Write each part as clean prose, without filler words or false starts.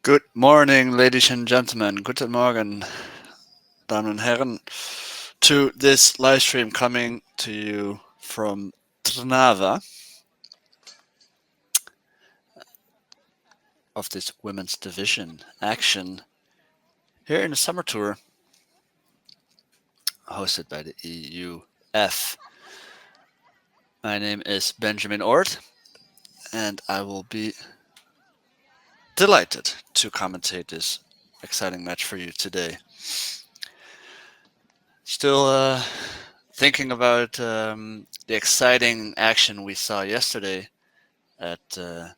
Good morning, ladies and gentlemen. Guten Morgen, Damen und Herren, to this live stream coming to you from Trnava of this women's division action here in the summer tour hosted by the EUF. My name is Benjamin Ort, and I will be delighted to commentate this exciting match for you today. Still thinking about the exciting action we saw yesterday at the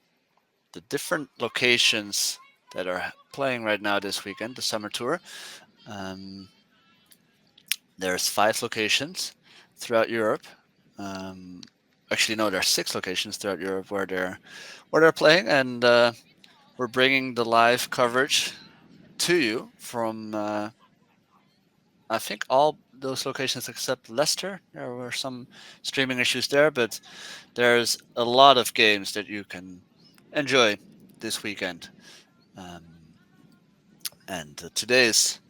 different locations that are playing right now this weekend, the summer tour. There's 5 locations throughout Europe. Actually, no, there's 6 locations throughout Europe where they're playing, and we're bringing the live coverage to you from I think all those locations except Leicester. There were some streaming issues there, but there's a lot of games that you can enjoy this weekend. And today is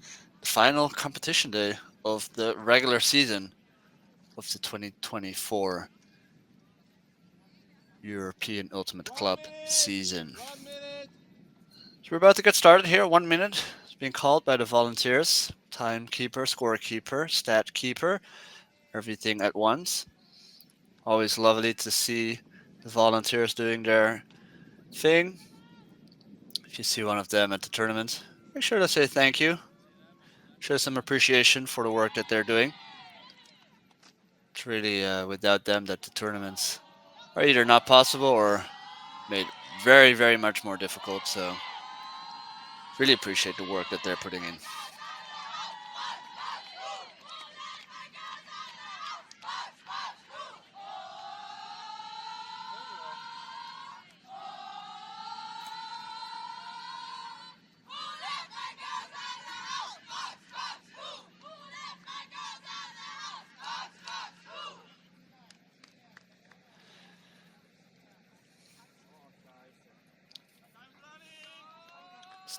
the final competition day of the regular season of the 2024 European Ultimate Club season. So we're about to get started here. 1 minute is being called by the volunteers. Timekeeper, scorekeeper, stat keeper, everything at once. Always lovely to see the volunteers doing their thing. If you see one of them at the tournament, make sure to say thank you. Show some appreciation for the work that they're doing. It's really without them that the tournaments are either not possible or made very, very much more difficult. So really appreciate the work that they're putting in.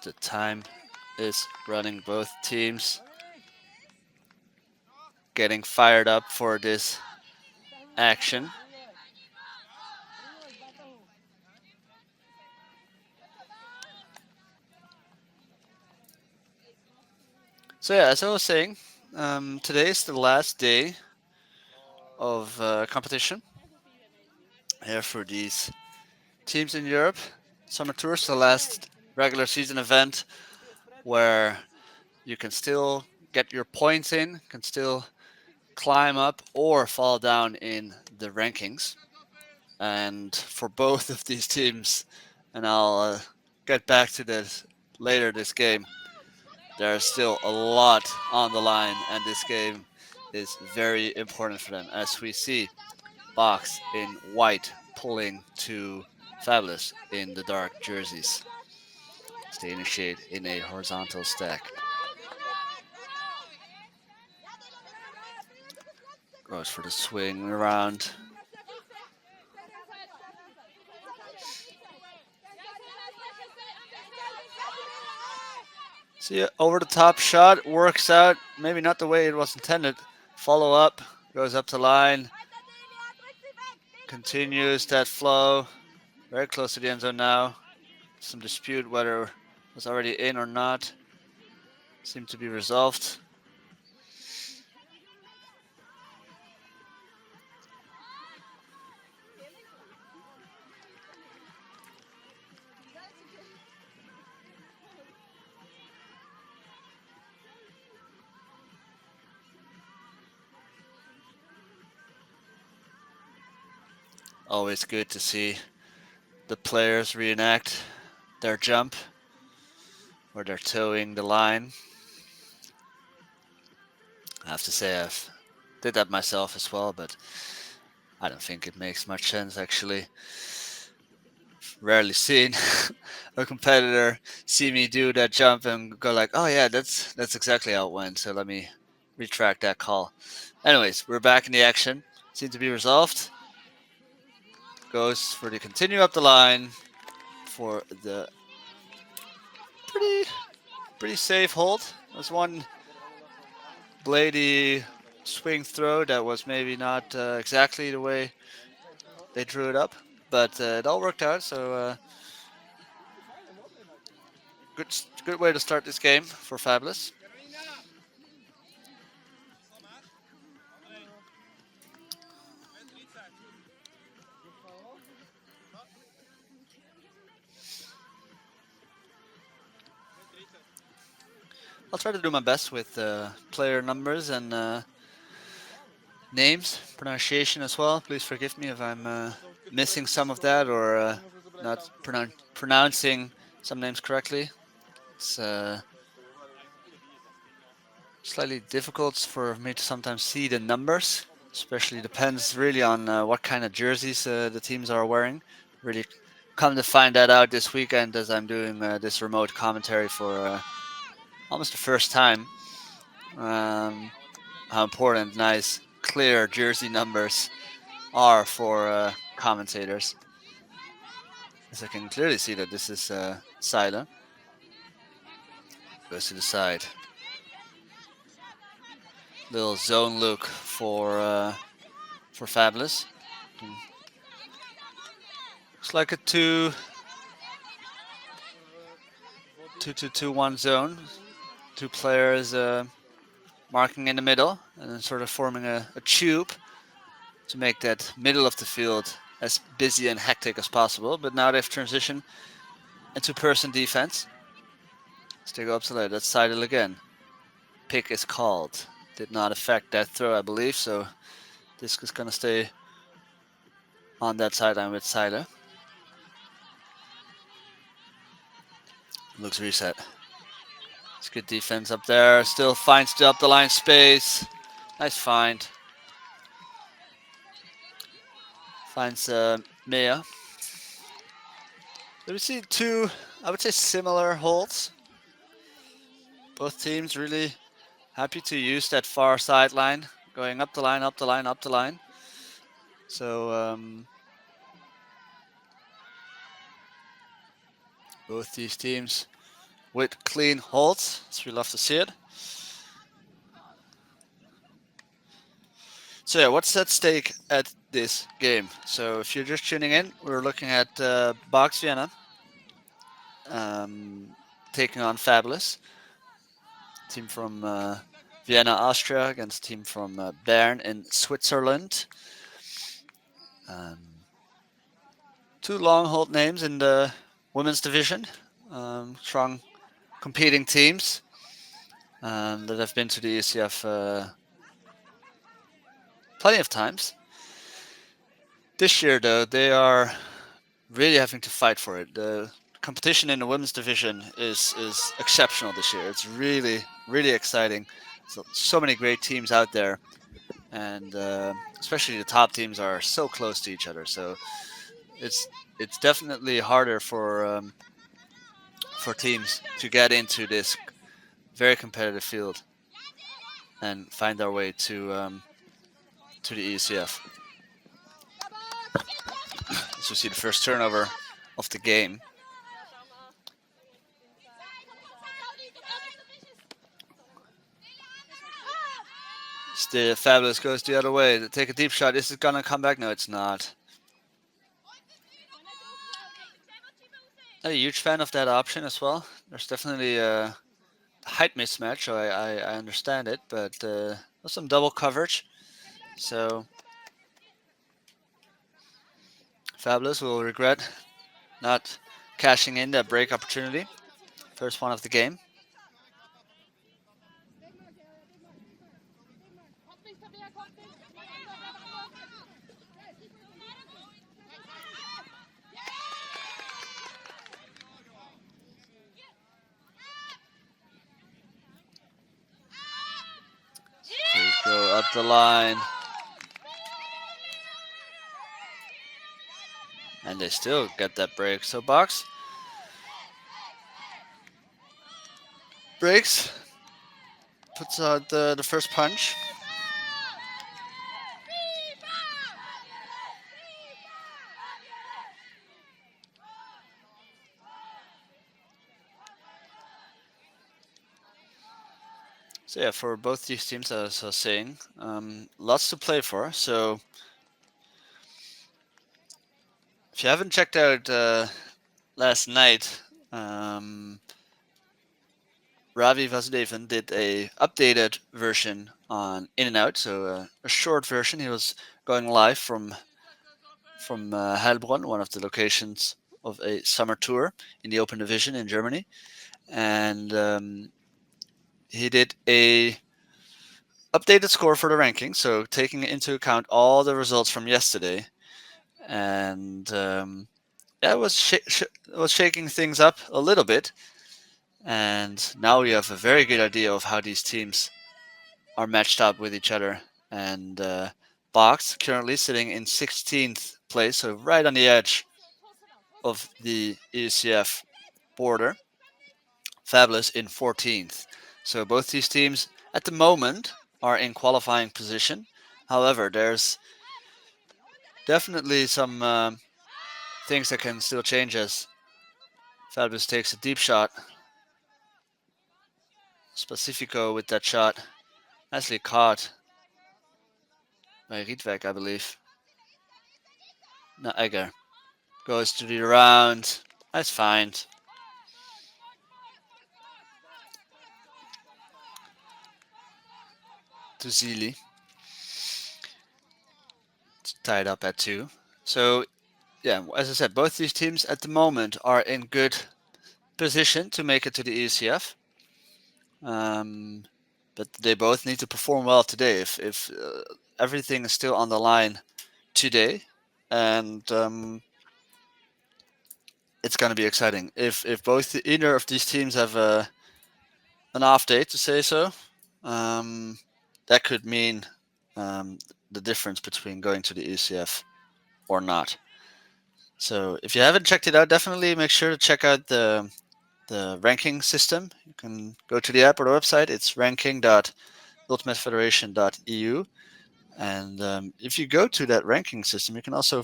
The time is running. Both teams getting fired up for this action. So yeah, as I was saying, today is the last day of competition here for these teams in Europe. Summer Tour is the last regular season event where you can still get your points in, can still climb up or fall down in the rankings. And for both of these teams, and I'll get back to this later this game, there's still a lot on the line, and this game is very important for them. As we see, Box in white pulling to Fabulous in the dark jerseys. Stay initiate in a horizontal stack. Goes for the swing around. See, over the top shot works out. Maybe not the way it was intended. Follow up, goes up to line. Continues that flow. Very close to the end zone now. Some dispute whether it was already in or not. Seemed to be resolved. Always good to see the players reenact their jump where they're towing the line. I have to say I've did that myself as well, but I don't think it makes much sense actually. Rarely seen a competitor see me do that jump and go like, oh yeah, that's exactly how it went. So let me retract that call. Anyways, we're back in the action. Seems to be resolved. Goes for the continue up the line for the pretty safe hold. There's one bladey swing throw that was maybe not exactly the way they drew it up, but it all worked out. So good way to start this game for Fabulous. I'll try to do my best with player numbers and names, pronunciation as well. Please forgive me if I'm missing some of that or not pronouncing some names correctly. It's slightly difficult for me to sometimes see the numbers. Especially depends really on what kind of jerseys the teams are wearing. Really come to find that out this weekend as I'm doing this remote commentary for almost the first time. How important nice clear jersey numbers are for commentators. As I can clearly see that this is Seiler. Goes to the side. Little zone look for Fabulous. Looks like a 2-2-2-1 zone. Two players marking in the middle and then sort of forming a tube to make that middle of the field as busy and hectic as possible. But now they've transitioned into person defense. Let's take up to there. That's Seidel again. Pick is called. Did not affect that throw, I believe. So disc is going to stay on that sideline with Seidel. Looks reset. It's good defense up there. Still finds the up the line space. Nice find. Finds Mea. So we see two, I would say, similar holds. Both teams really happy to use that far sideline, going up the line, up the line, up the line. So both these teams with clean holds, as we love to see it. So yeah, what's at stake at this game? So if you're just tuning in, we're looking at Box Vienna taking on Fabulous, team from Vienna, Austria, against team from Bern in Switzerland. Two long hold names in the women's division, strong competing teams that have been to the ECF plenty of times. This year, though, they are really having to fight for it. The competition in the women's division is exceptional this year. It's really exciting. So many great teams out there, and especially the top teams are so close to each other. So it's definitely harder for teams to get into this very competitive field and find their way to the ECF. So we see the first turnover of the game. Still, Fabulous goes the other way. They take a deep shot. This is gonna come back. No, it's not. I'm a huge fan of that option as well. There's definitely a height mismatch, so I understand it, but there's some double coverage. So Fabulous will regret not cashing in that break opportunity. First one of the game. They go up the line. And they still get that break. So Box breaks, puts out the first punch. So yeah, for both these teams, as I was saying, lots to play for. So if you haven't checked out last night, Ravi Vasudevan did a updated version on In and Out, so a short version. He was going live from Heilbronn, one of the locations of a summer tour in the Open Division in Germany, and he did a updated score for the ranking, so taking into account all the results from yesterday, and yeah, it was shaking things up a little bit, and now we have a very good idea of how these teams are matched up with each other. And Box currently sitting in 16th place, so right on the edge of the EUCF border. Fabulous in 14th. So both these teams at the moment are in qualifying position. However, there's definitely some things that can still change as Fabulous takes a deep shot. Specifico with that shot. Nicely caught by Rietvek, I believe. No, Egger goes to the round. That's fine. To Zili. It's tied up at 2. So, yeah, as I said, both these teams at the moment are in good position to make it to the ECF. But they both need to perform well today. If everything is still on the line today, and it's going to be exciting. If either of these teams have an off day, to say so, that could mean um, the difference between going to the ECF or not. So if you haven't checked it out, definitely make sure to check out the ranking system. You can go to the app or the website. It's ranking.ultimatefederation.eu. And if you go to that ranking system, you can also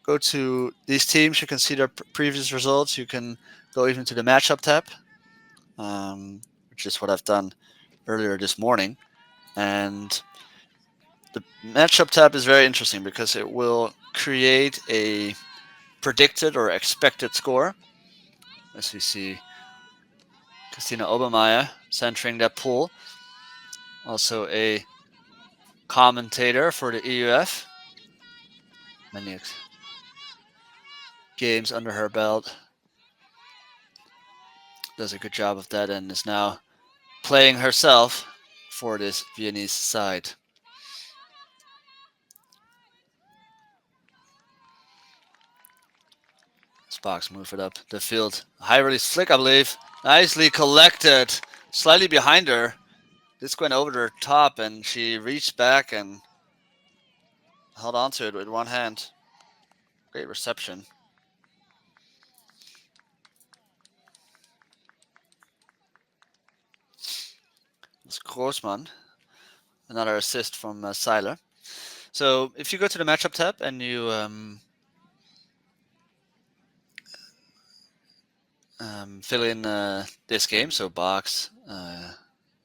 go to these teams. You can see their previous results. You can go even to the matchup tab, which is what I've done earlier this morning. And the matchup tab is very interesting because it will create a predicted or expected score. As we see Christina Obermeier centering that pool. Also a commentator for the EUF. Many games under her belt. Does a good job of that and is now playing herself for this Viennese side. Sparks move it up the field. High release flick, I believe. Nicely collected. Slightly behind her. This went over her top and she reached back and held onto it with one hand. Great reception. It's Grossman. Another assist from Seiler. So if you go to the matchup tab and you fill in this game, so Box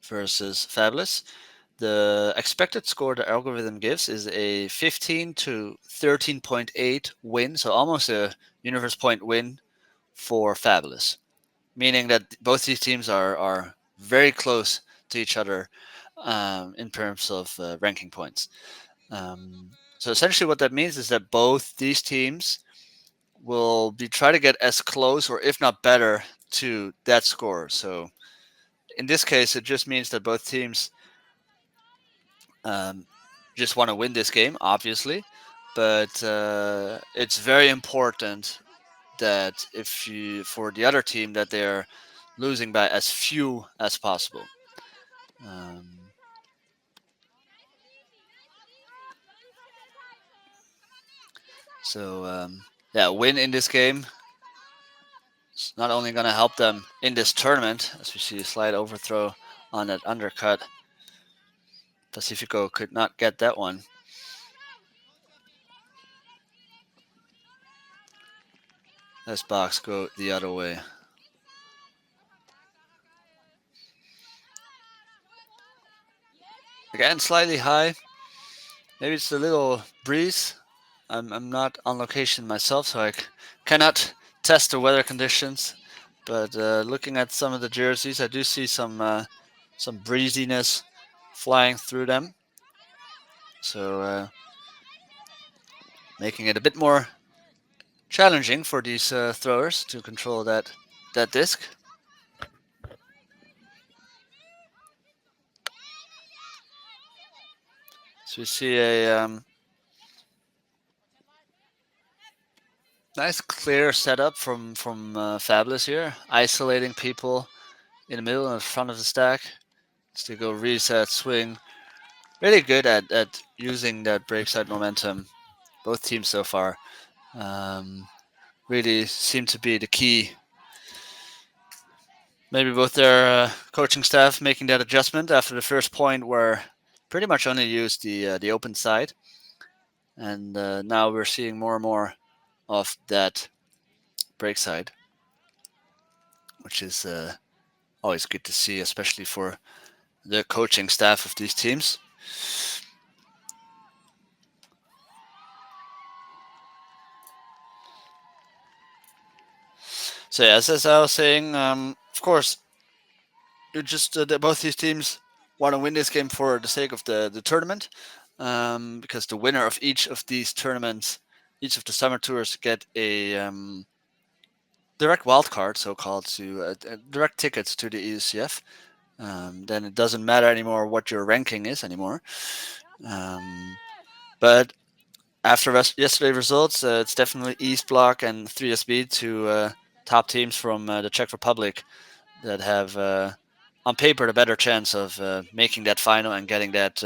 versus Fabulous, the expected score the algorithm gives is a 15 to 13.8 win, so almost a universe point win for Fabulous, meaning that both these teams are very close to each other in terms of ranking points. So essentially what that means is that both these teams will be try to get as close or if not better to that score. So in this case, it just means that both teams um, just want to win this game, obviously, but it's very important that if you for the other team that they're losing by as few as possible. Um, so yeah, win in this game. It's not only going to help them in this tournament, as we see a slight overthrow on that undercut. Pacifico could not get that one. Let's Box go the other way. Again, slightly high. Maybe it's a little breeze. I'm not on location myself, so cannot test the weather conditions. But looking at some of the jerseys, I do see some breeziness flying through them. So making it a bit more challenging for these throwers to control that disc. So we see a nice clear setup from Fabulous here, isolating people in the middle and front of the stack. To go reset, swing. Really good at using that breakside momentum. Both teams so far really seem to be the key. Maybe both their coaching staff making that adjustment after the first point, where pretty much only used the open side, and now we're seeing more and more of that break side, which is always good to see, especially for the coaching staff of these teams. So yeah, as I was saying, of course, you just both these teams want to win this game for the sake of the tournament, because the winner of each of these tournaments, each of the summer tours, get a direct wild card, so called, to direct tickets to the EUCF. Then it doesn't matter anymore what your ranking is anymore. But after yesterday's results, it's definitely East Block and 3SB, two top teams from the Czech Republic, that have, on paper, the better chance of making that final and getting that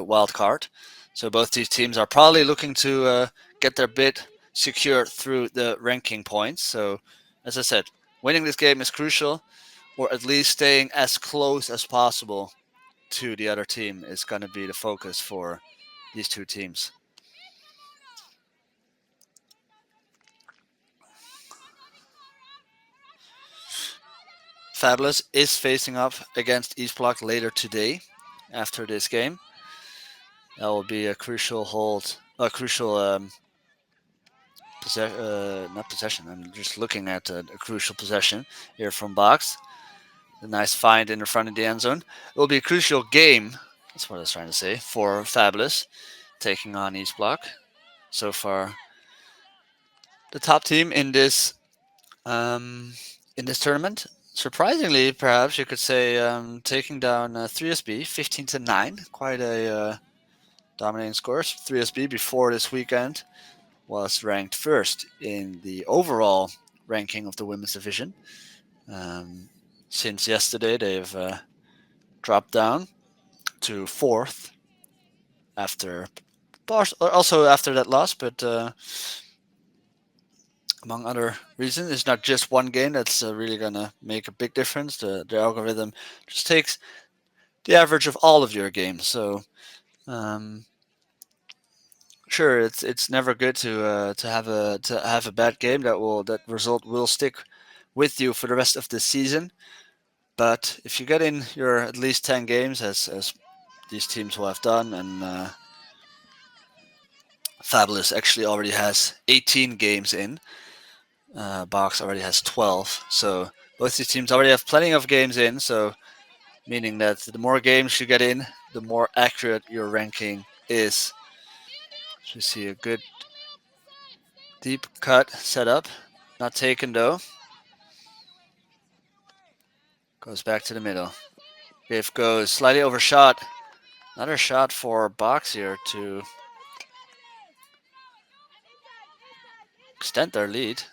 wild card. So both these teams are probably looking to get their bid secured through the ranking points. So, as I said, winning this game is crucial, or at least staying as close as possible to the other team is going to be the focus for these two teams. Fabulous is facing up against East Block later today after this game. That will be a crucial not possession. I'm just looking at a crucial possession here from Box. A nice find in the front of the end zone. It will be a crucial game. That's what I was trying to say, for Fabulous taking on East Block. So far, the top team in this tournament. Surprisingly, perhaps you could say, taking down 3SB 15-9. Quite a dominating score. 3SB before this weekend was ranked first in the overall ranking of the women's division. Since yesterday, they've dropped down to fourth after also after that loss, but among other reasons, it's not just one game that's really gonna make a big difference. The algorithm just takes the average of all of your games. So um, sure, it's never good to have a bad game. That result will stick with you for the rest of the season. But if you get in your at least 10 games, as these teams will have done, and Fabulous actually already has 18 games in. Box already has 12. So both these teams already have plenty of games in. So meaning that the more games you get in, the more accurate your ranking is. So you see a good deep cut set up. Not taken though. Goes back to the middle. If goes slightly overshot. Another shot for Box here to extend their lead.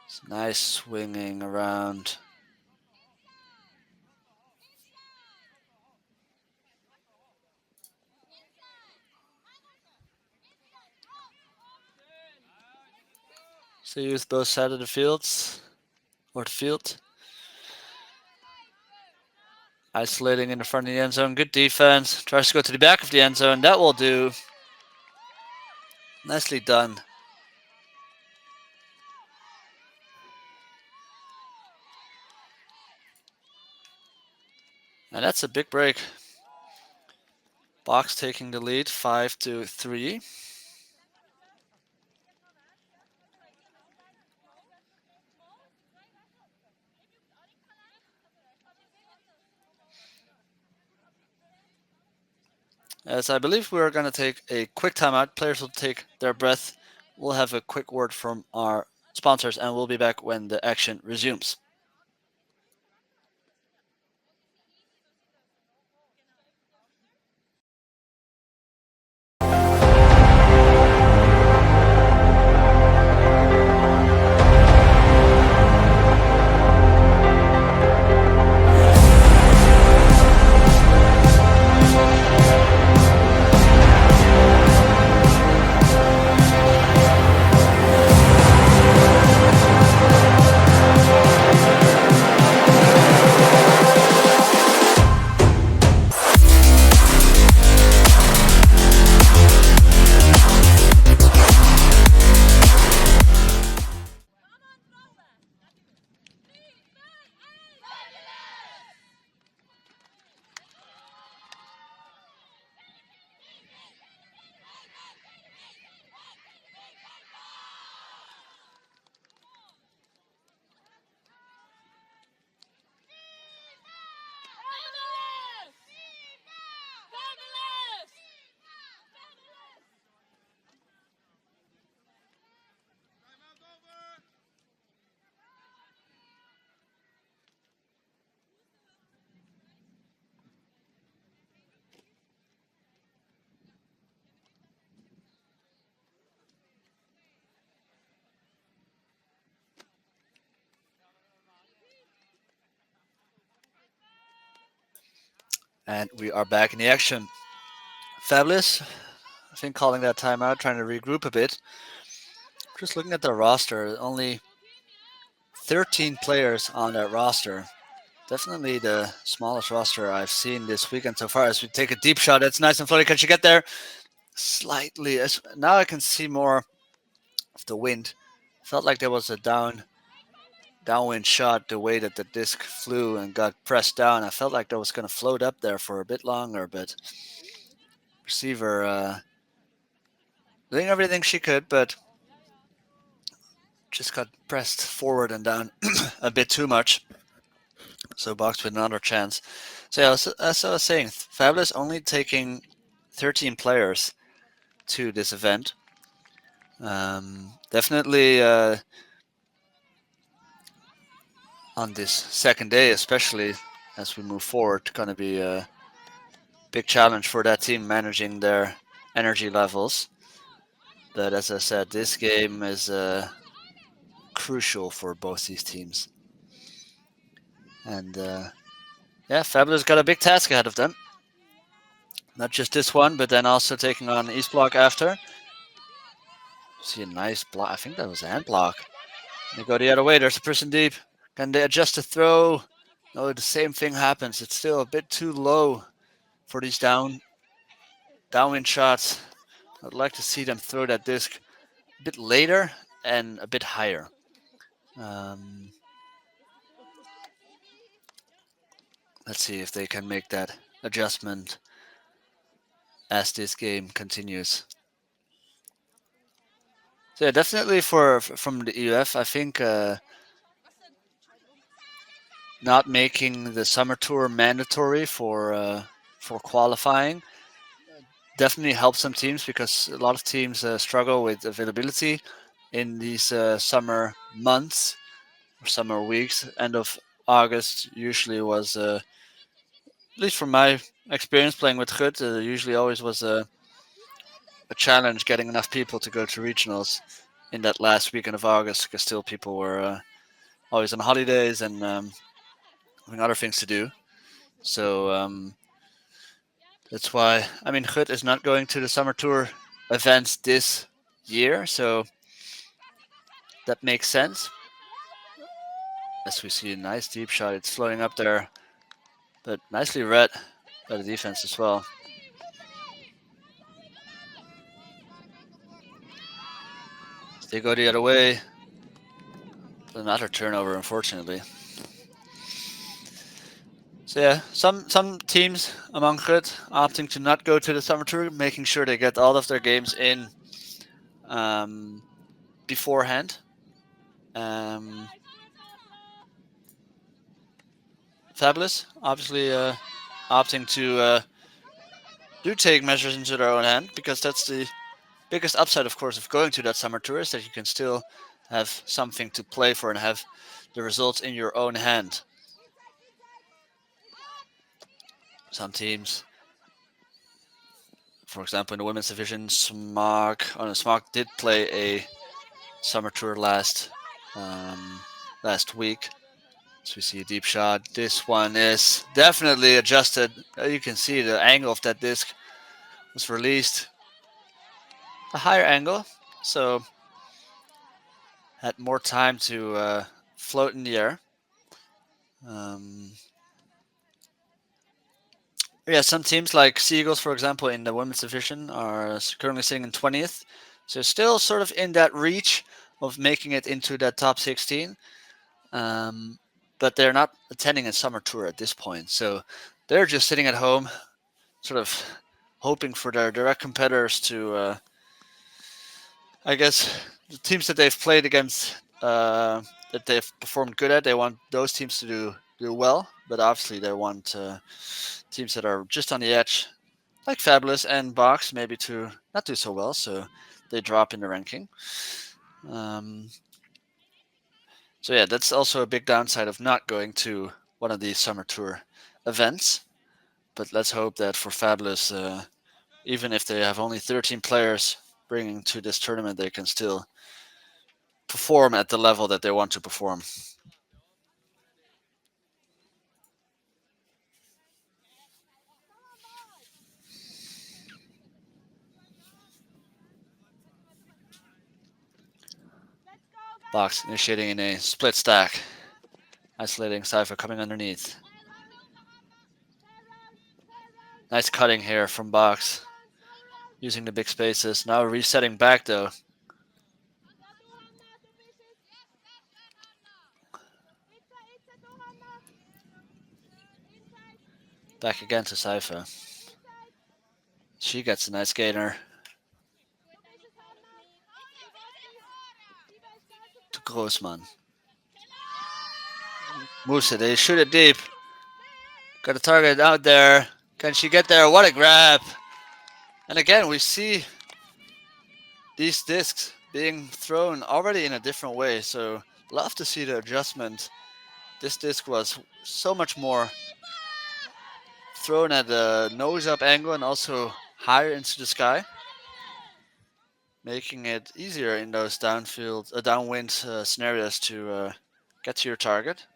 It's nice swinging around. So use both sides of the fields or the field. Isolating in the front of the end zone. Good defense. Tries to go to the back of the end zone. That will do. Nicely done. And that's a big break. Box taking the lead, 5-3. As I believe we're going to take a quick timeout. Players will take their breath. We'll have a quick word from our sponsors, and we'll be back when the action resumes. And we are back in the action. Fabulous. I think calling that timeout, trying to regroup a bit. Just looking at the roster, only 13 players on that roster. Definitely the smallest roster I've seen this weekend so far. As we take a deep shot, it's nice and floaty. Can she get there? Slightly. Now I can see more of the wind. Felt like there was a downwind shot the way that the disc flew and got pressed down. I felt like that was going to float up there for a bit longer, but receiver doing everything she could, but just got pressed forward and down a bit too much. So box with another chance. So yeah, as I was saying, Fabulous only taking 13 players to this event. Definitely on this second day, especially as we move forward, going to be a big challenge for that team managing their energy levels. But as I said, this game is crucial for both these teams. And yeah, Fabulous got a big task ahead of them. Not just this one, but then also taking on East Block after. See a nice block. I think that was a hand block. They go the other way. There's a person deep. Can they adjust the throw? No, the same thing happens. It's still a bit too low for these downwind shots. I'd like to see them throw that disc a bit later and a bit higher. Let's see if they can make that adjustment as this game continues. So yeah, definitely from the EUF, I think not making the summer tour mandatory for qualifying definitely helps some teams because a lot of teams struggle with availability in these summer months or summer weeks. End of August usually was, at least from my experience playing with Gut, usually always was a challenge getting enough people to go to regionals in that last weekend of August because still people were always on holidays and having other things to do. So that's why, I mean, Gut is not going to the summer tour events this year, so that makes sense. As we see a nice deep shot, it's floating up there But nicely read by the defense as well. They go the other way. Another turnover, unfortunately. So yeah, some teams among Gut opting to not go to the summer tour, making sure they get all of their games in um, beforehand. Um, Fabulous, obviously, opting to do take measures into their own hand because that's the biggest upside, of course, of going to that summer tour is that you can still have something to play for and have the results in your own hand. Some teams, for example, in the women's division, Smog did play a summer tour um, last week. So we see a deep shot. This one is definitely adjusted. You can see the angle of that disc was released a higher angle, so had more time to float in the air. Um, yeah, some teams like Seagulls, for example, in the women's division, are currently sitting in 20th, so still sort of in that reach of making it into that top 16. Um, but they're not attending a summer tour at this point, so they're just sitting at home, sort of hoping for their direct competitors to, I guess, the teams that they've played against, that they've performed good at. They want those teams to do well, but obviously they want teams that are just on the edge, like Fabulous and Box, maybe to not do so well, so they drop in the ranking. Um, so yeah, that's also a big downside of not going to one of these summer tour events. But let's hope that for Fabulous, even if they have only 13 players bringing to this tournament, they can still perform at the level that they want to perform. Box initiating in a split stack, isolating Cypher coming underneath. Nice cutting here from Box, using the big spaces. Now resetting back though. Back again to Cypher. She gets a nice gainer. To Grossman. Moves it. They shoot it deep. Got a target out there. Can she get there? What a grab. And again, we see these discs being thrown already in a different way. So love to see the adjustment. This disc was so much more thrown at a nose up angle and also higher into the sky, making it easier in those downwind scenarios to get to your target.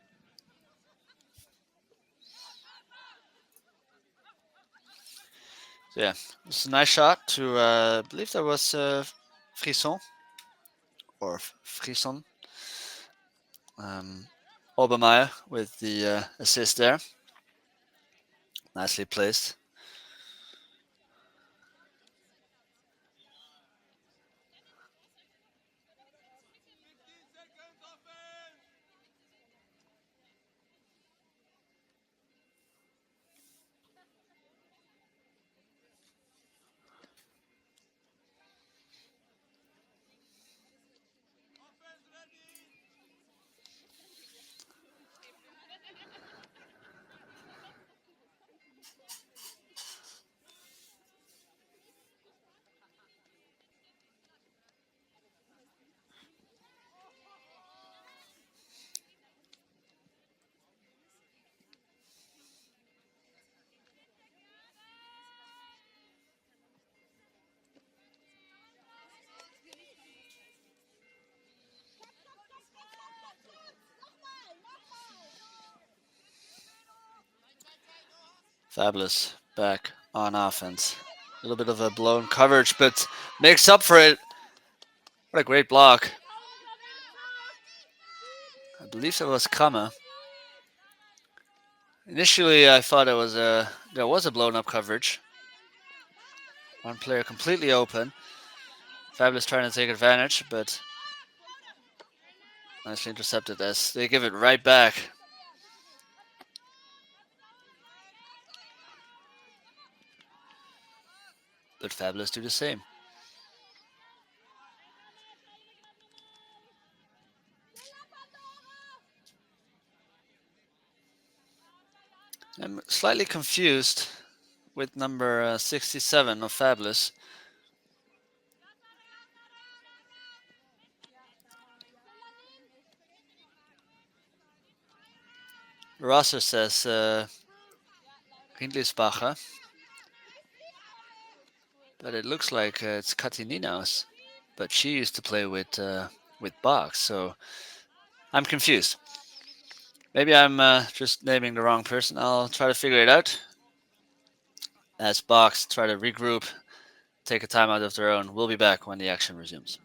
So yeah, it's a nice shot to, I believe that was Frisson or Frisson. Obermeyer with the assist there. Nicely placed. Fabulous back on offense. A little bit of a blown coverage, but makes up for it. What a great block. I believe that was Kama. Initially, I thought there was a blown up coverage. One player completely open. Fabulous trying to take advantage, but nicely intercepted as they give it right back. But Fabulous do the same. I'm slightly confused with number 67 of Fabulous. Rosser says Hindlisbacher, but it looks like it's Katininaus. But she used to play with Box, so I'm confused. Maybe I'm just naming the wrong person. I'll try to figure it out as Box try to regroup, take a time out of their own. We'll be back when the action resumes.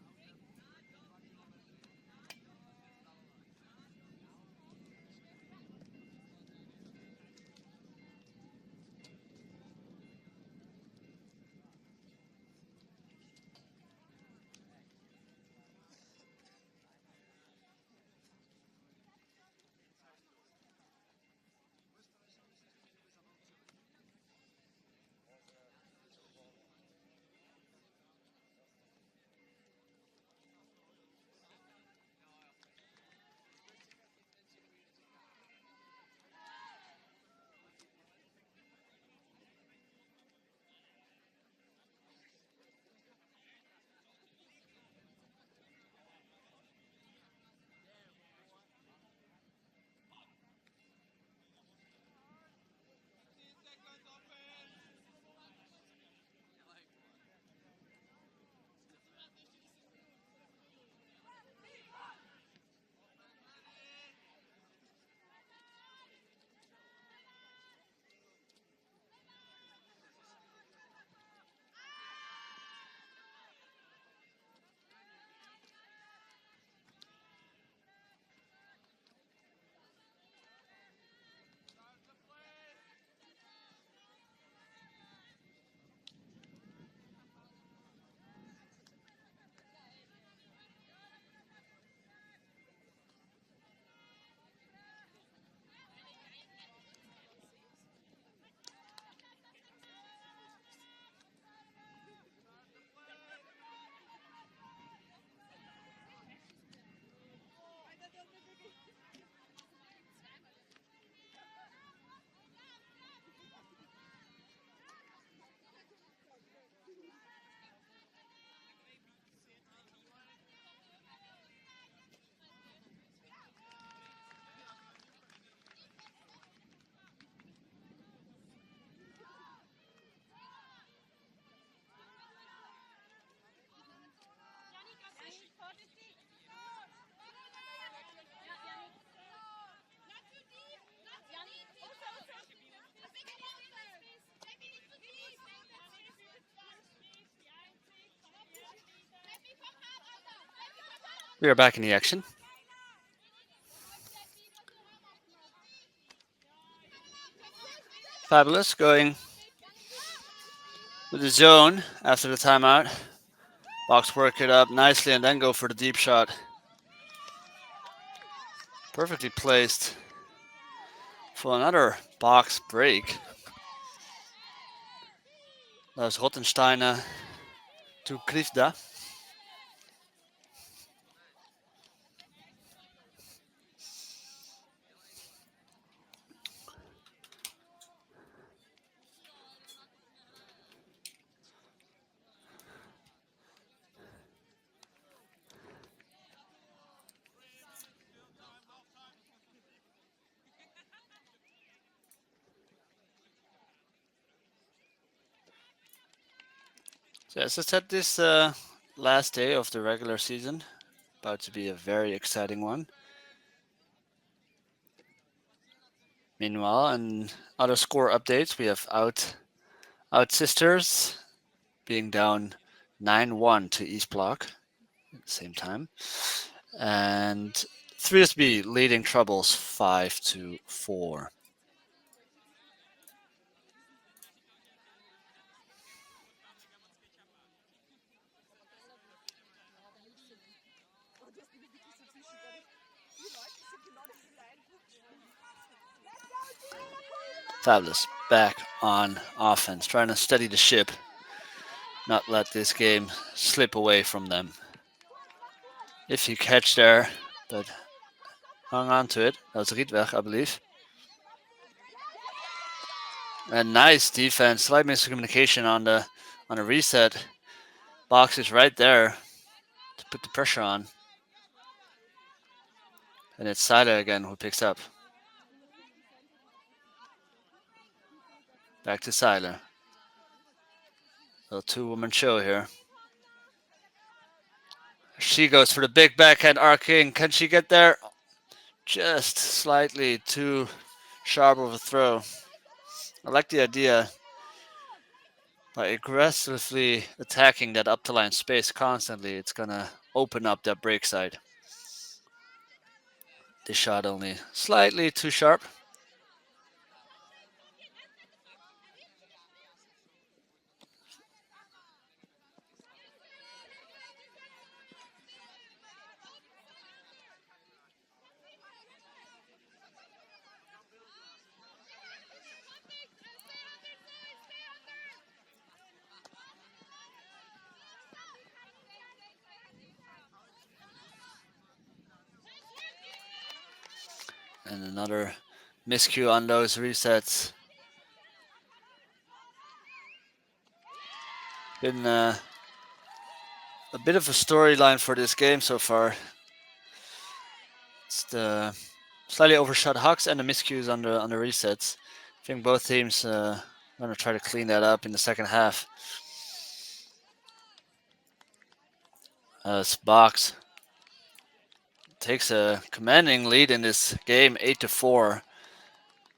We are back in the action. Fabulous going with the zone after the timeout. Box work it up nicely and then go for the deep shot. Perfectly placed for another box break. That was Rottensteiner to Krivda. So as I said, this last day of the regular season about to be a very exciting one. Meanwhile, and other score updates, we have out Sisters being down 9-1 to East Block at the same time, and 3SB leading Troubles 5-4. Fabulous. Back on offense, trying to steady the ship, not let this game slip away from them. If you catch there, but hung on to it. That was Riedweg, I believe. And nice defense. Slight miscommunication on the reset. Box is right there to put the pressure on. And it's Seiler again who picks up. Back to Seiler. Little two-woman show here. She goes for the big backhand arcing. Can she get there? Just slightly too sharp of a throw. I like the idea by aggressively attacking that up the line space constantly. It's gonna open up that break side. This shot only slightly too sharp. And another miscue on those resets. Been a bit of a storyline for this game so far. It's the slightly overshot hucks and the miscues on the resets. I think both teams gonna try to clean that up in the second half. As Box takes a commanding lead in this game, 8-4.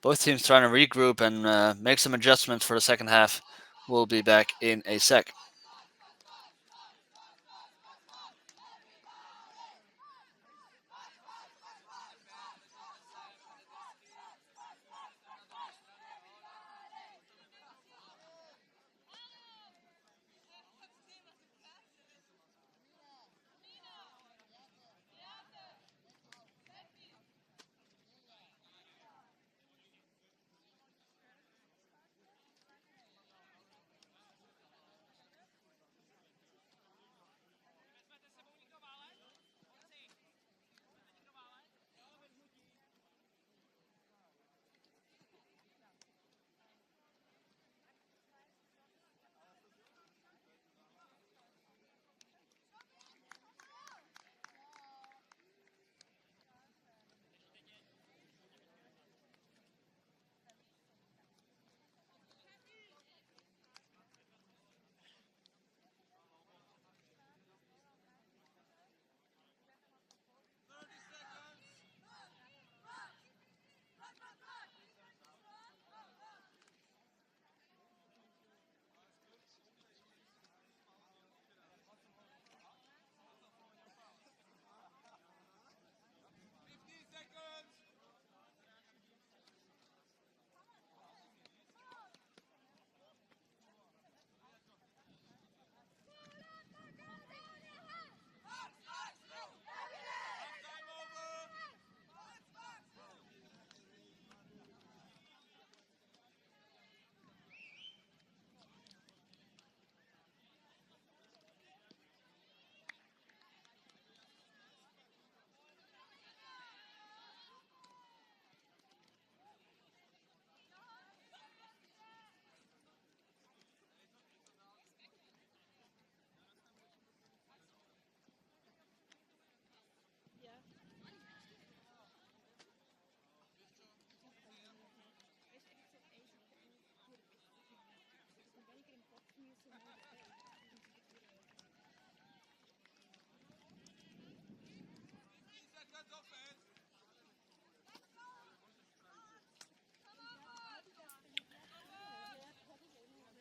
Both teams trying to regroup and make some adjustments for the second half. We'll be back in a sec.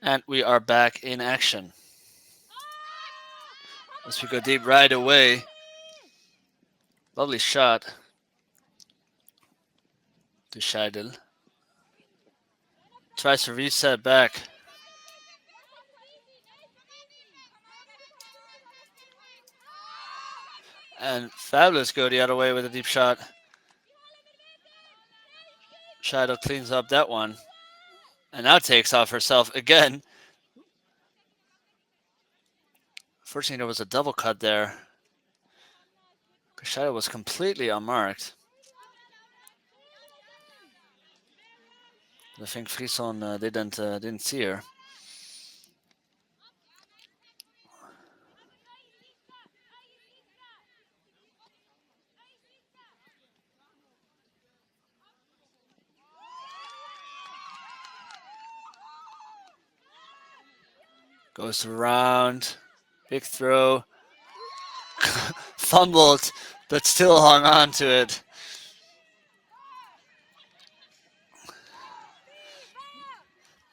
And we are back in action. As we go deep right away. Lovely shot to Scheidel. Tries to reset back. And Fabulous go the other way with a deep shot. Scheidel cleans up that one. and now takes off herself again. Fortunately, there was a double cut there. Kashida was completely unmarked. I think Frison didn't see her. Goes around, big throw, fumbled, but still hung on to it.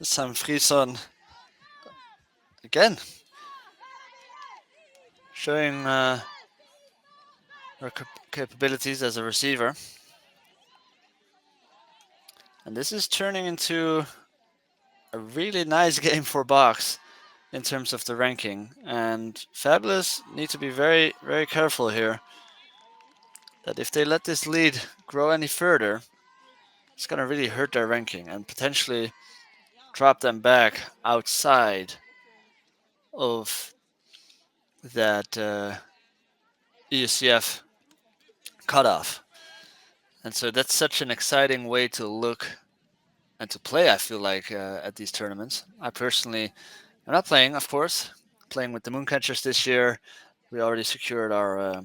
This time Frison again showing her capabilities as a receiver. And this is turning into a really nice game for Box in terms of the ranking. And Fabulous need to be very, very careful here. That if they let this lead grow any further, it's going to really hurt their ranking and potentially drop them back outside of that EUCF cutoff. And so that's such an exciting way to look and to play, I feel like, at these tournaments. I personally am not playing, of course, playing with the Mooncatchers this year. We already secured our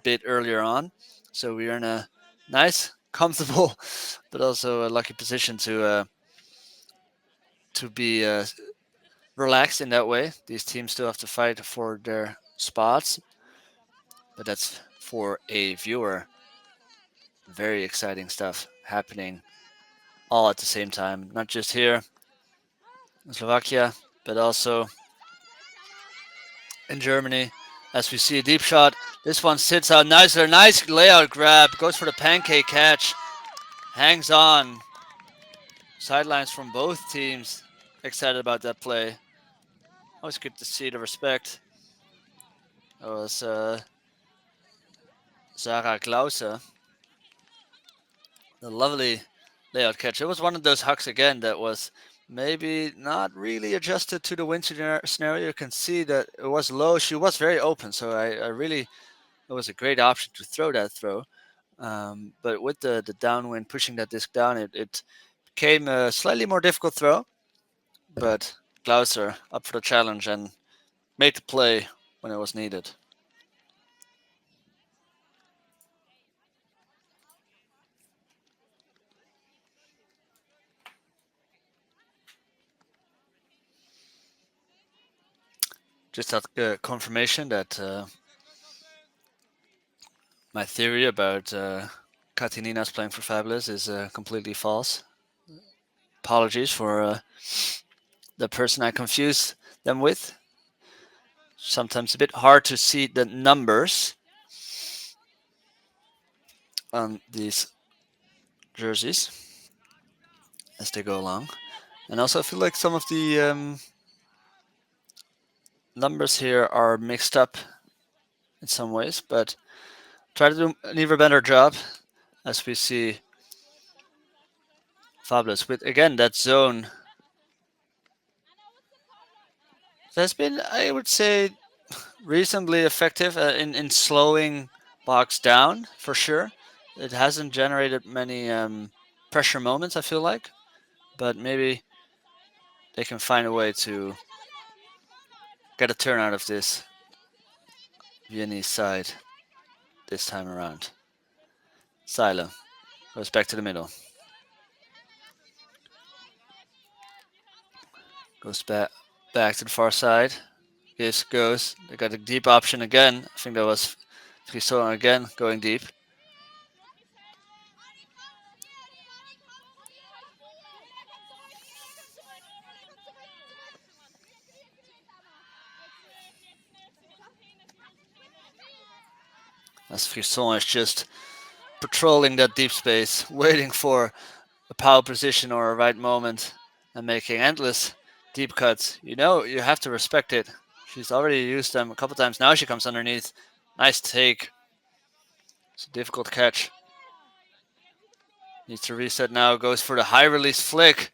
bid earlier on. So we are in a nice, comfortable, but also a lucky position to be relaxed in that way. These teams still have to fight for their spots, but that's for a viewer. Very exciting stuff happening all at the same time, not just here in Slovakia, but also in Germany. As we see a deep shot, this one sits out nicer, nice layout grab, goes for the pancake catch, hangs on. Sidelines from both teams excited about that play. Always good to see the respect. That was Zara Klause. The lovely layout catch. It was one of those hucks again that was maybe not really adjusted to the wind scenario. You can see that it was low. She was very open, so I really, it was a great option to throw that throw. But with the downwind pushing that disc down, it became a slightly more difficult throw. But Glauser up for the challenge and made the play when it was needed. Just that confirmation that my theory about Katininas playing for Fabulous is completely false. Apologies for the person I confuse them with. Sometimes a bit hard to see the numbers on these jerseys as they go along. And also, I feel like some of the numbers here are mixed up in some ways, but try to do an even better job as we see Fabulous with, again, that zone. That's been, I would say, reasonably effective in slowing Box down, for sure. It hasn't generated many pressure moments, I feel like, but maybe they can find a way to get a turn out of this Viennese side this time around. Silo goes back to the middle. Goes back to the far side. This goes. They got a deep option again. I think that was Frisson again going deep. As Frisson is just patrolling that deep space, waiting for a power position or a right moment, and making endless deep cuts. You know, you have to respect it. She's already used them a couple times. Now she comes underneath. Nice take. It's a difficult catch. Needs to reset now. Goes for the high release flick.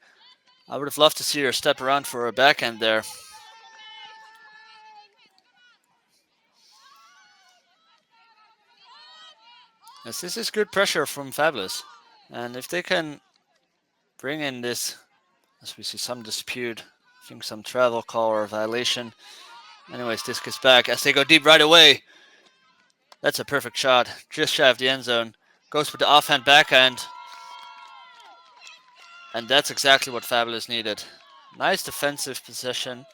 I would have loved to see her step around for a backhand there. As this is good pressure from Fabulous. And if they can bring in this, as we see some dispute, I think some travel call or violation. Anyways, this gets back as they go deep right away. That's a perfect shot, just shy of the end zone. Goes with the offhand backhand. And that's exactly what Fabulous needed. Nice defensive possession.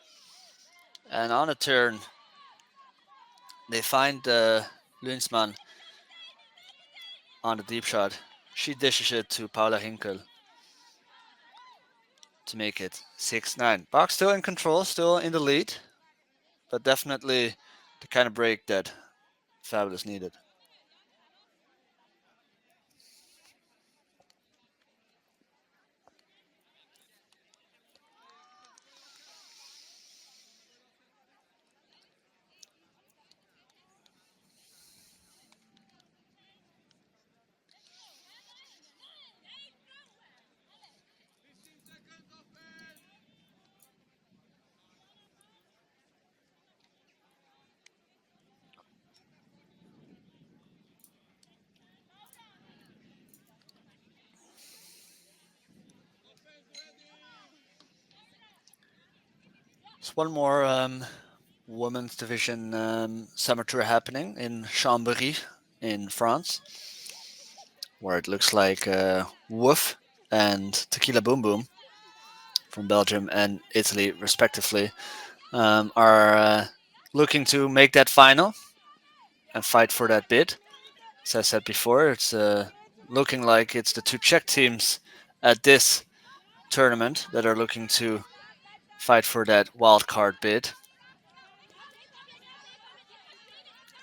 And on a turn, they find Lunsman on the deep shot. She dishes it to Paula Hinkel to make it 6-9. Bach still in control, still in the lead, but definitely the kind of break that Fabulous needed. There's one more women's division summer tour happening in Chambéry in France, where it looks like Woof and Tequila Boom Boom from Belgium and Italy, respectively, are looking to make that final and fight for that bid. As I said before, it's looking like it's the two Czech teams at this tournament that are looking to fight for that wild card bid.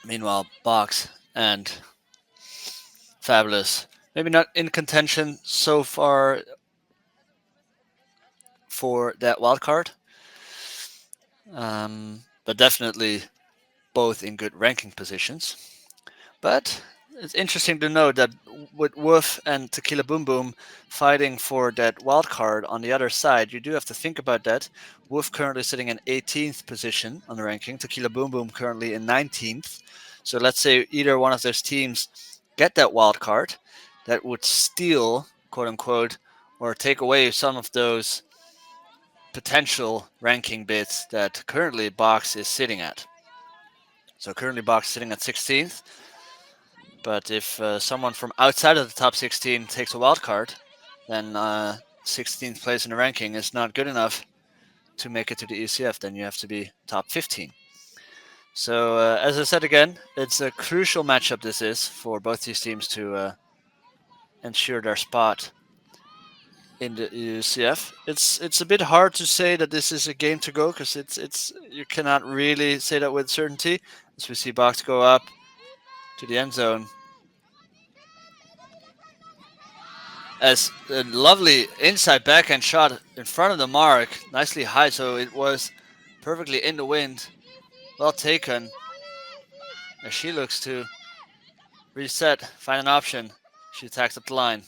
Meanwhile, Box and Fabulous, maybe not in contention so far for that wild card, but definitely both in good ranking positions. But it's interesting to note that with Wolf and Tequila Boom Boom fighting for that wild card on the other side, you do have to think about that. Wolf currently sitting in 18th position on the ranking, Tequila Boom Boom currently in 19th. So let's say either one of those teams get that wild card, that would steal, quote unquote, or take away some of those potential ranking bits that currently Box is sitting at. So currently Box is sitting at 16th. But if someone from outside of the top 16 takes a wild card, then 16th place in the ranking is not good enough to make it to the ECF. Then you have to be top 15. So as I said again, it's a crucial matchup. This is for both these teams to ensure their spot in the EUCF. It's a bit hard to say that this is a game to go because it's you cannot really say that with certainty. As we see Box go up to the end zone. As a lovely inside backhand shot in front of the mark, nicely high, so it was perfectly in the wind. Well taken. As she looks to reset, find an option. She attacks up the line.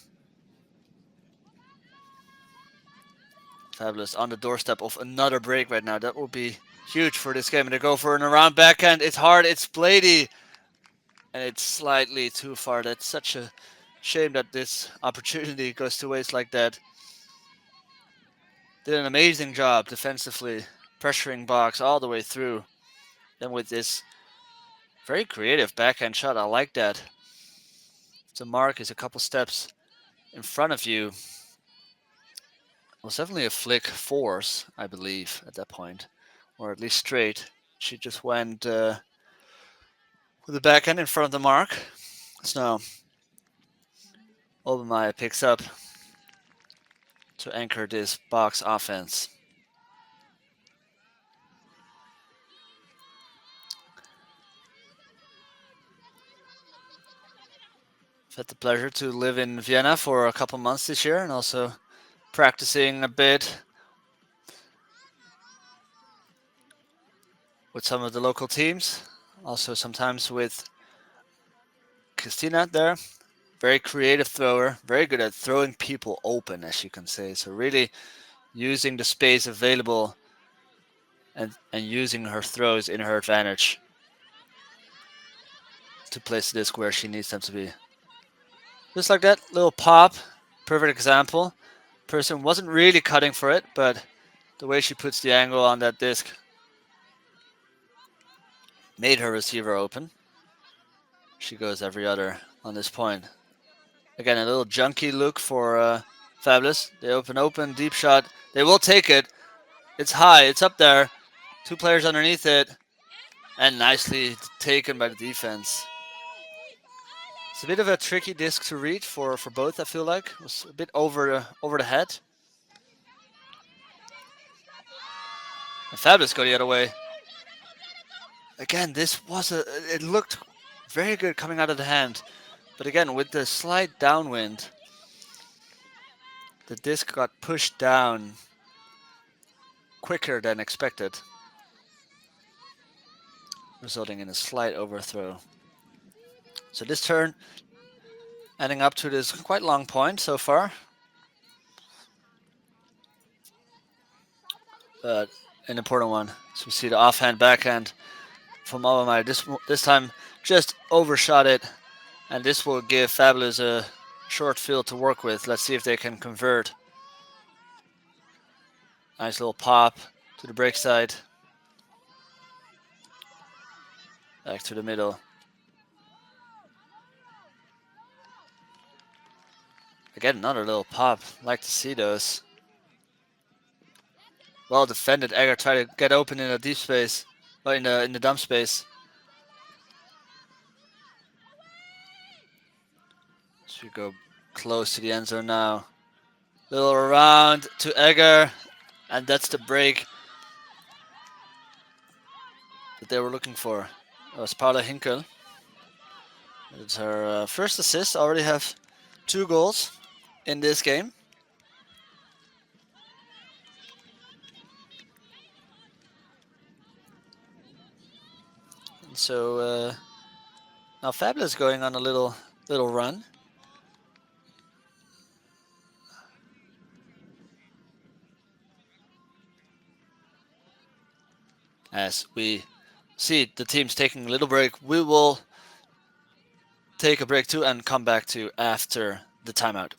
Fabulous on the doorstep of another break right now. That will be huge for this game. And they go for an around backhand. It's hard, it's bladey. And it's slightly too far. That's such a shame that this opportunity goes to waste like that. Did an amazing job defensively, pressuring Box all the way through. Then with this very creative backhand shot, I like that. The mark is a couple steps in front of you. It was definitely a flick force, I believe, at that point, or at least straight. She just went with the backhand in front of the mark. So Obermeyer picks up to anchor this Box offense. I've had the pleasure to live in Vienna for a couple months this year and also practicing a bit with some of the local teams. Also sometimes with Christina there. Very creative thrower, very good at throwing people open, as you can say. So really using the space available and using her throws in her advantage to place the disc where she needs them to be. Just like that, little pop, perfect example. Person wasn't really cutting for it, but the way she puts the angle on that disc made her receiver open. She goes every other on this point. Again, a little junky look for Fabulous. They open, deep shot. They will take it. It's high, it's up there. Two players underneath it, and nicely taken by the defense. It's a bit of a tricky disc to read for both. I feel like it was a bit over the head. And Fabulous go the other way. Again, this was it looked very good coming out of the hand, but again with the slight downwind, the disc got pushed down quicker than expected, resulting in a slight overthrow. So this turn, adding up to this quite long point so far, but an important one. So we see the offhand backhand from Alvamai. This time just overshot it, and this will give Fabulous a short field to work with. Let's see if they can convert. Nice little pop to the break side. Back to the middle. Again, another little pop. Like to see those. Well defended. Egger tried to get open in the deep space, or in the dump space. Should go close to the end zone now. Little around to Egger, and that's the break that they were looking for. That was Paula Hinkel. It's her first assist. Already have 2 goals in this game. And so now Fabulous going on a little run. As we see the teams taking a little break, we will take a break too and come back to after the timeout.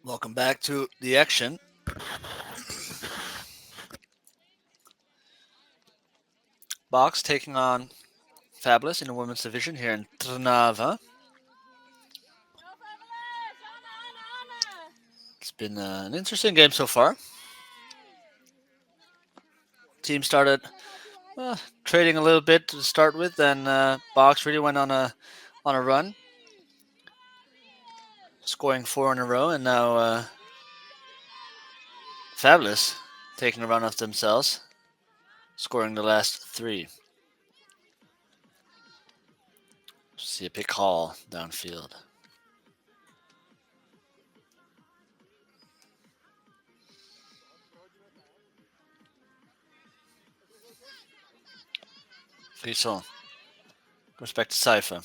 Welcome back to the action. Box taking on Fabulous in the women's division here in Trnava. It's been an interesting game so far. Team started trading a little bit to start with, then Box really went on a run, scoring 4 in a row, and now Fabulous taking a run off themselves, scoring the last 3. See a pick haul downfield. Frisson goes back to Cypher.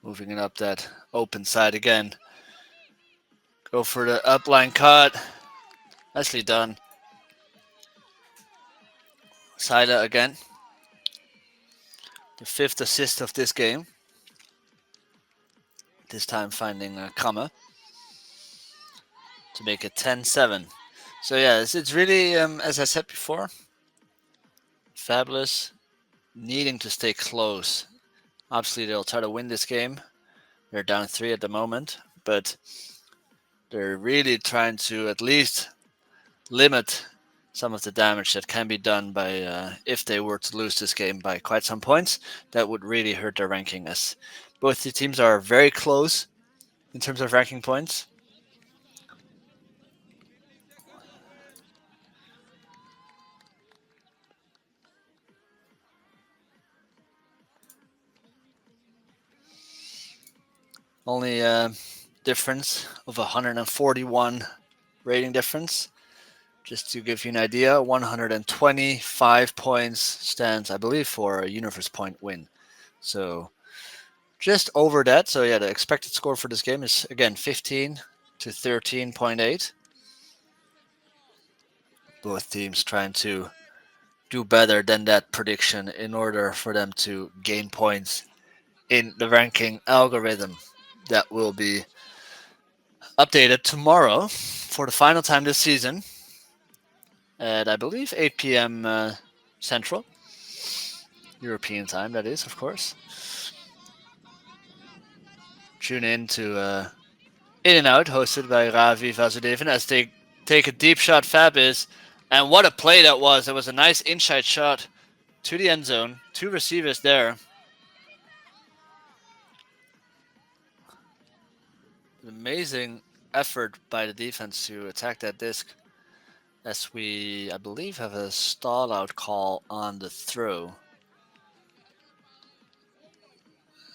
Moving it up that open side again. Go for the upline cut. Nicely done. Sila again. The 5th assist of this game. This time finding a comma to make it 10-7. So yeah, it's really, as I said before, Fabulous needing to stay close. Obviously, they'll try to win this game. They're down 3 at the moment, but they're really trying to at least limit some of the damage that can be done by if they were to lose this game by quite some points. That would really hurt their ranking, as both the teams are very close in terms of ranking points. Only a difference of 141 rating difference. Just to give you an idea, 125 points stands, I believe, for a universe point win. So just over that. So yeah, the expected score for this game is again 15 to 13.8. Both teams trying to do better than that prediction in order for them to gain points in the ranking algorithm that will be updated tomorrow for the final time this season at, I believe, 8 p.m. Central European time. That is, of course. Tune in to In and Out, hosted by Ravi Vasudevan, as they take a deep shot. Fabis, and what a play that was! It was a nice inside shot to the end zone. 2 receivers there. An amazing effort by the defense to attack that disc, as we, I believe, have a stall out call on the throw.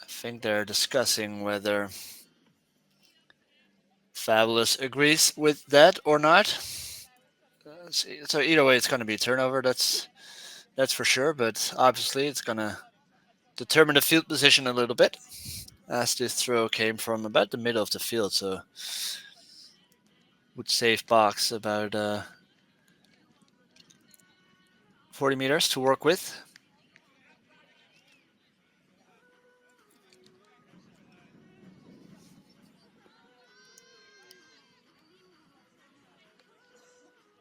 I think they're discussing whether Fabulous agrees with that or not. So either way, it's going to be a turnover. That's for sure. But obviously, it's going to determine the field position a little bit, as this throw came from about the middle of the field. So would save Box about 40 meters to work with.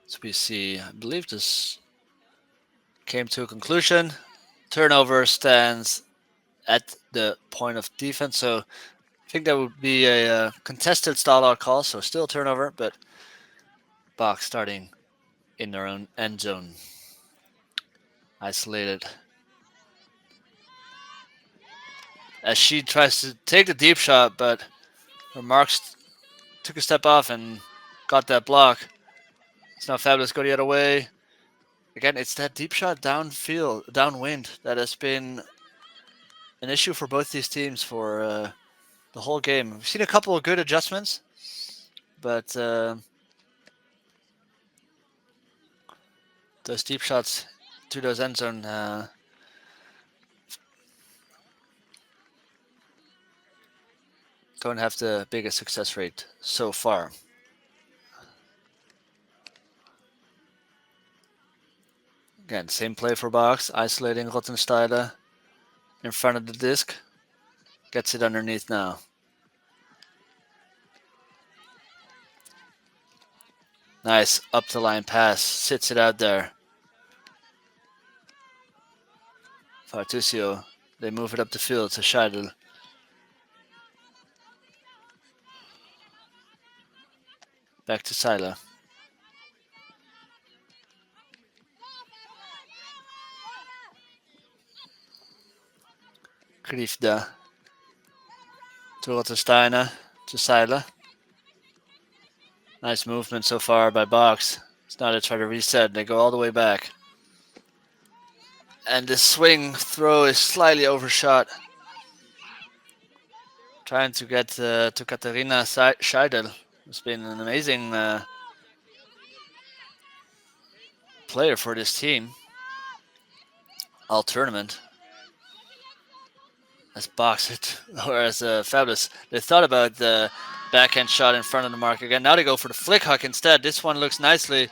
So we see, I believe this came to a conclusion. Turnover stands at the point of defense. So I think that would be a contested stall out call. So still turnover, but Box starting in their own end zone. Isolated. As she tries to take the deep shot, but her marks took a step off and got that block. It's now Fabulous go the other way. Again, it's that deep shot downfield, downwind that has been an issue for both these teams for the whole game. We've seen a couple of good adjustments, but those deep shots to those end zone don't have the biggest success rate so far. Again, same play for Box, isolating Rottensteiler in front of the disc. Gets it underneath now. Nice up the line pass, sits it out there. Fartusio, they move it up the field to Scheidel. Back to Seiler. Grifda. To Rottersteiner. To Seiler. Nice movement so far by Box. It's now they try to reset. They go all the way back. And the swing throw is slightly overshot. Trying to get to Katharina Scheidel. It's been an amazing player for this team all tournament. As Box it, or as Fabulous. They thought about the backhand shot in front of the mark again. Now they go for the flick hook instead. This one looks nicely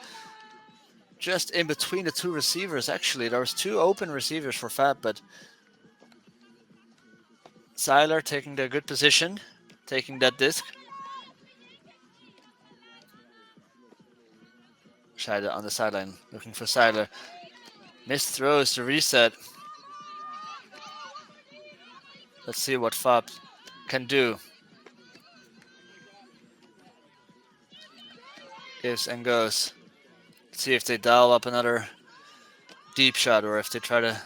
just in between the two receivers. Actually, there was two open receivers for Fab, but Seiler taking the good position, taking that disc. Scheidel on the sideline, looking for Seiler. Missed throws to reset. Let's see what Fab can do. Gives and goes. Let's see if they dial up another deep shot or if they try to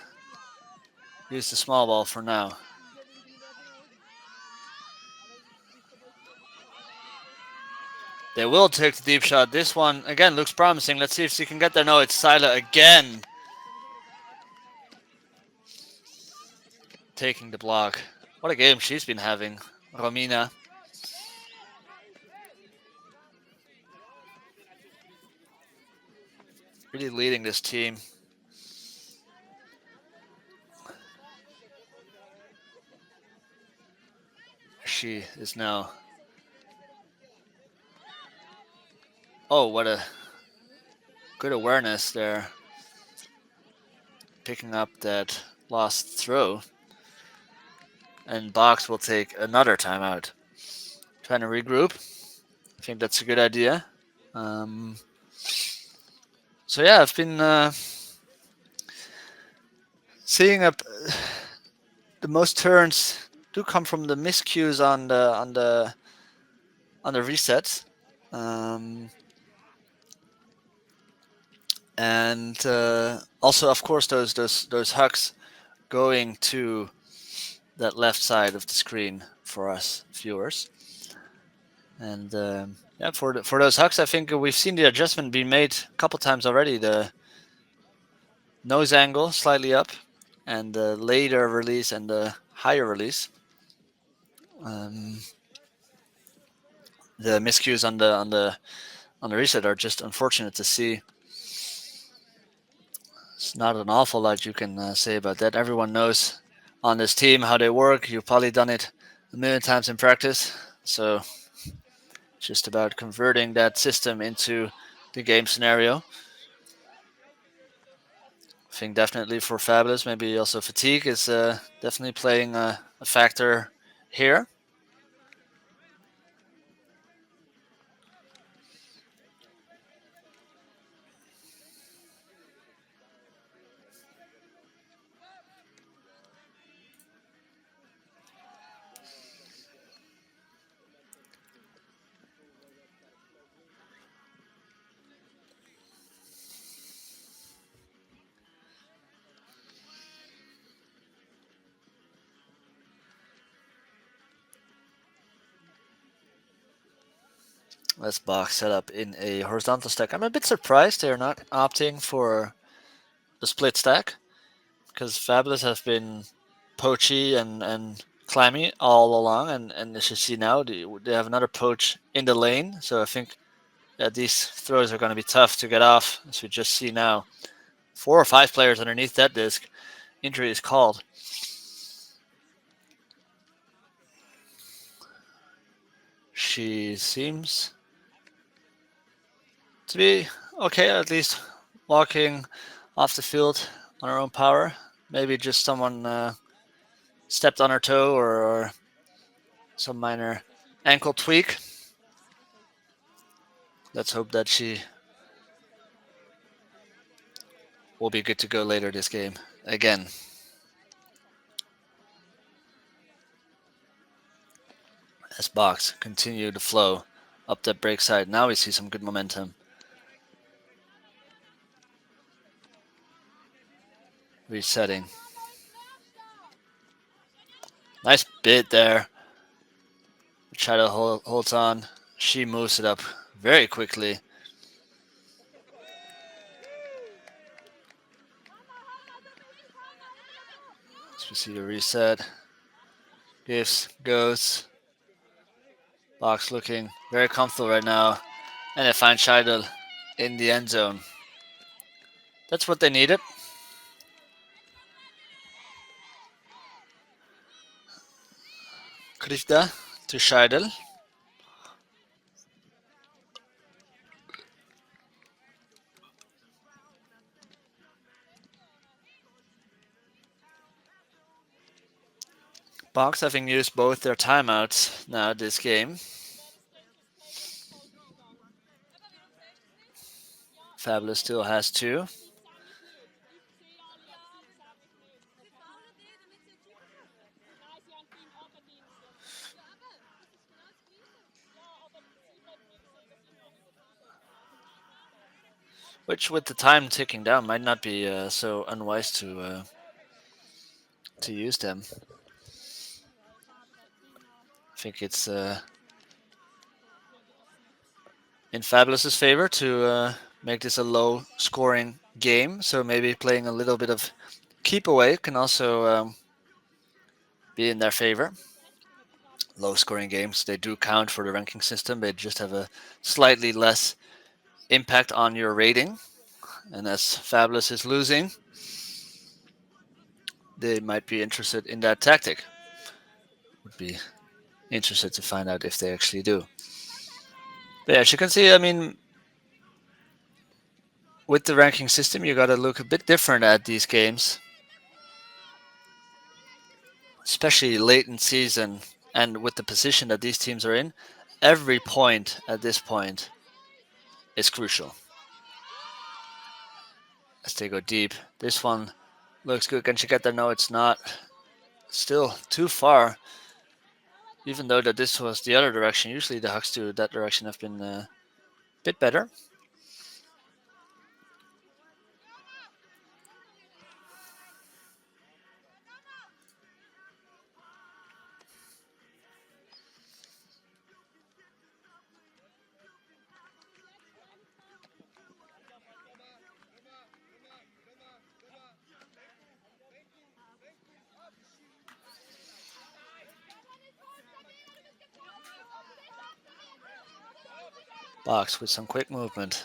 use the small ball for now. They will take the deep shot. This one, again, looks promising. Let's see if she can get there. No, it's Seiler again. Taking the block. What a game she's been having. Romina. Really leading this team. She is now... Oh, what a good awareness there. Picking up that lost throw. And Box will take another timeout. Trying to regroup. I think that's a good idea. So yeah, I've been seeing the most turns do come from the miscues on the resets. And also, of course, those hucks going to that left side of the screen for us viewers. And yeah, for those hucks, I think we've seen the adjustment being made a couple times already. The nose angle slightly up, and the later release and the higher release. The miscues on the reset are just unfortunate to see. It's not an awful lot you can say about that. Everyone knows on this team how they work. You've probably done it a million times in practice. So just about converting that system into the game scenario. I think definitely for Fabulous, maybe also fatigue is definitely playing a factor here. Let's box set up in a horizontal stack. I'm a bit surprised they're not opting for the split stack because Fabulous has been poachy and clammy all along, and as you see now, they have another poach in the lane. So I think that these throws are going to be tough to get off, as we just see now. 4 or 5 players underneath that disc. Injury is called. She seems to be okay, at least walking off the field on her own power. Maybe just someone stepped on her toe or some minor ankle tweak. Let's hope that she will be good to go later this game again. As Box continue to flow up that break side. Now we see some good momentum. Resetting. Nice bid there. Shadow holds on. She moves it up very quickly. As we see the reset. Gives, goes. Box looking very comfortable right now. And they find Scheidel in the end zone. That's what they needed. Krifta to Scheidel. Box having used both their timeouts now this game. Fabulous still has 2. Which, with the time ticking down, might not be so unwise to use them. I think it's in Fabulous's favor to make this a low-scoring game. So maybe playing a little bit of keep away can also be in their favor. Low-scoring games, they do count for the ranking system. They just have a slightly less impact on your rating. And as Fabulous is losing, they might be interested in that tactic. Would be interested to find out if they actually do. But yeah, as you can see, I mean, with the ranking system, you got to look a bit different at these games, especially late in season and with the position that these teams are in. Every point at this point is crucial. As they go deep, this one looks good. Can she get there? No, it's not. Still too far. Even though that this was the other direction, usually the hucks to that direction have been a bit better. Box with some quick movement.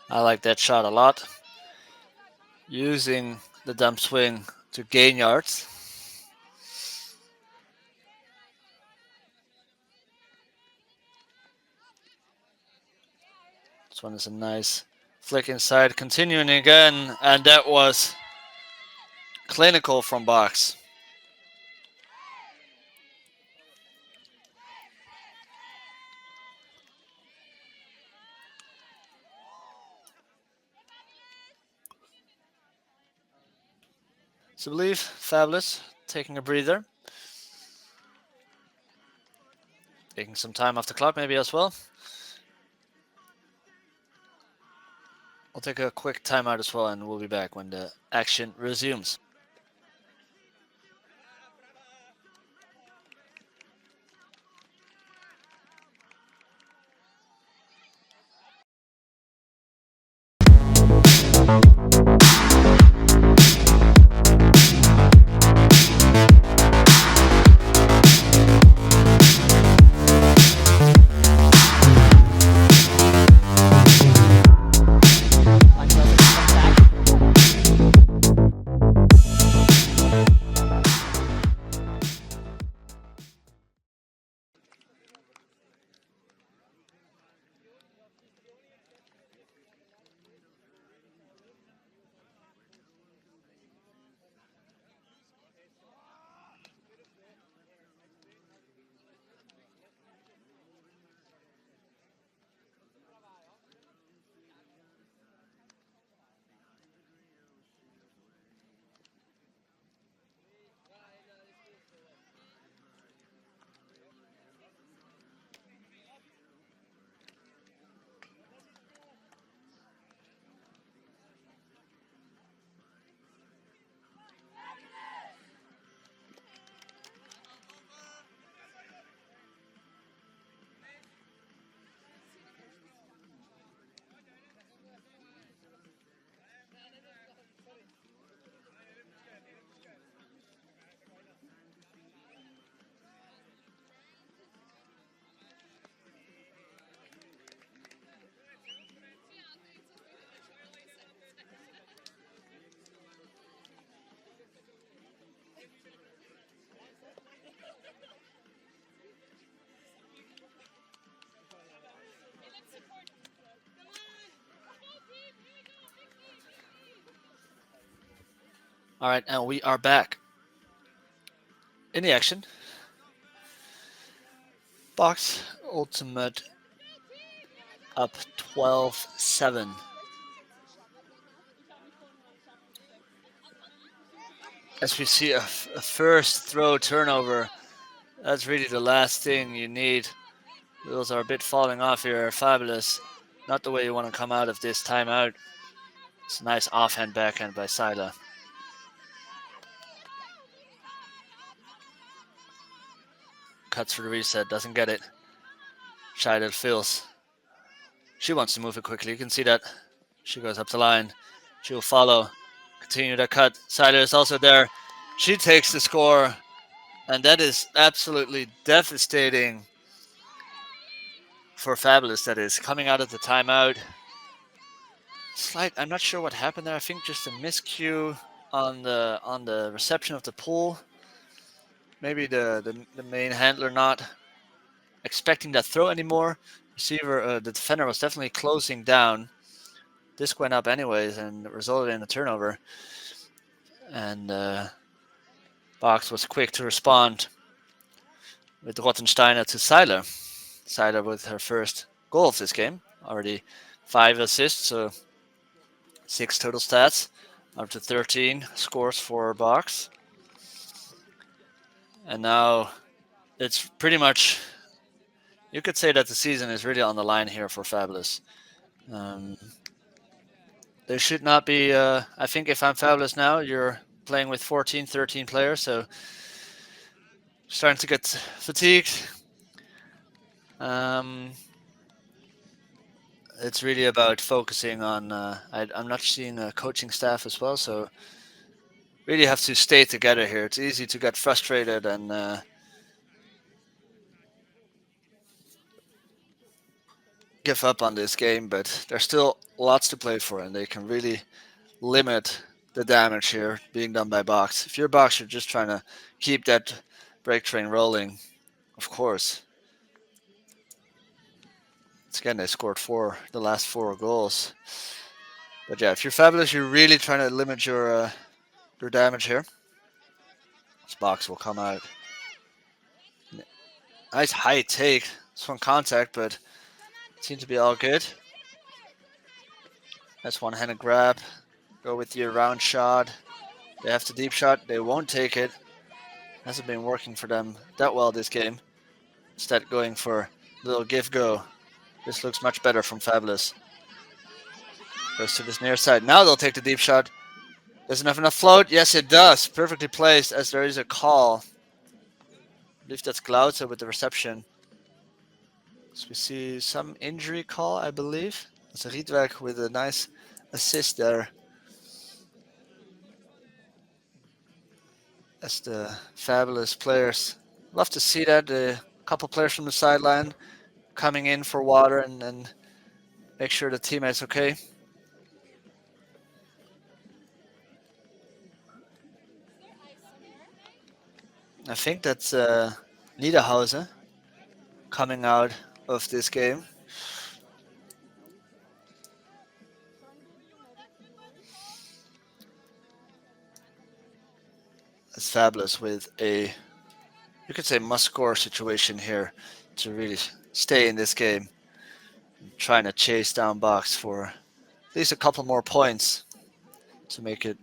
I like that shot a lot. Using the dump swing to gain yards. This one is a nice flick inside, continuing again, and that was clinical from Box. So I believe Fabulous taking a breather. Taking some time off the clock maybe as well. We'll take a quick timeout as well, and we'll be back when the action resumes. All right, and we are back in the action. Box Ultimate up 12-7. As we see a first throw turnover, that's really the last thing you need. Wheels are a bit falling off here. Fabulous. Not the way you want to come out of this timeout. It's a nice offhand backhand by Sila. Cuts for the reset, doesn't get it. Shy feels. She wants to move it quickly. You can see that. She goes up the line. She'll follow. Continue that cut. Sila is also there. She takes the score. And that is absolutely devastating for Fabulous. That is coming out of the timeout. Slight. I'm not sure what happened there. I think just a miscue on the reception of the pull. Maybe the main handler not expecting that throw anymore. Receiver, the defender was definitely closing down. Disc went up anyways and resulted in a turnover. And Box was quick to respond with Rottensteiner to Seiler. Seiler with her first goal of this game. Already 5 assists, so 6 total stats. Up to 13 scores for Box. And now it's pretty much, you could say that the season is really on the line here for Fabulous. There should not be, I think if I'm Fabulous now, you're playing with 14, 13 players, so starting to get fatigued. It's really about focusing on, I'm not seeing a coaching staff as well, so really have to stay together here. It's easy to get frustrated and give up on this game, but there's still lots to play for, and they can really limit the damage here being done by Box. If you're Box, you're just trying to keep that break train rolling, of course. It's again, they scored the last 4 goals. But yeah, if you're Fabulous, you're really trying to limit your damage here. This Box will come out. Nice high take. It's on contact, but seems to be all good. That's one-handed grab. Go with your round shot. They have the deep shot. They won't take it. Hasn't been working for them that well this game. Instead going for a little give go. This looks much better from Fabulous. Goes to this near side. Now they'll take the deep shot. Doesn't have enough float. Yes, it does. Perfectly placed as there is a call. I believe that's Glauze with the reception. So we see some injury call, I believe. It's a Riedwerk with a nice assist there. As the Fabulous players. Love to see that. A couple players from the sideline coming in for water and make sure the teammate's okay. I think that's Niederhauser coming out of this game. It's Fabulous with a, you could say, must-score situation here to really stay in this game. Trying to chase down Box for at least a couple more points to make it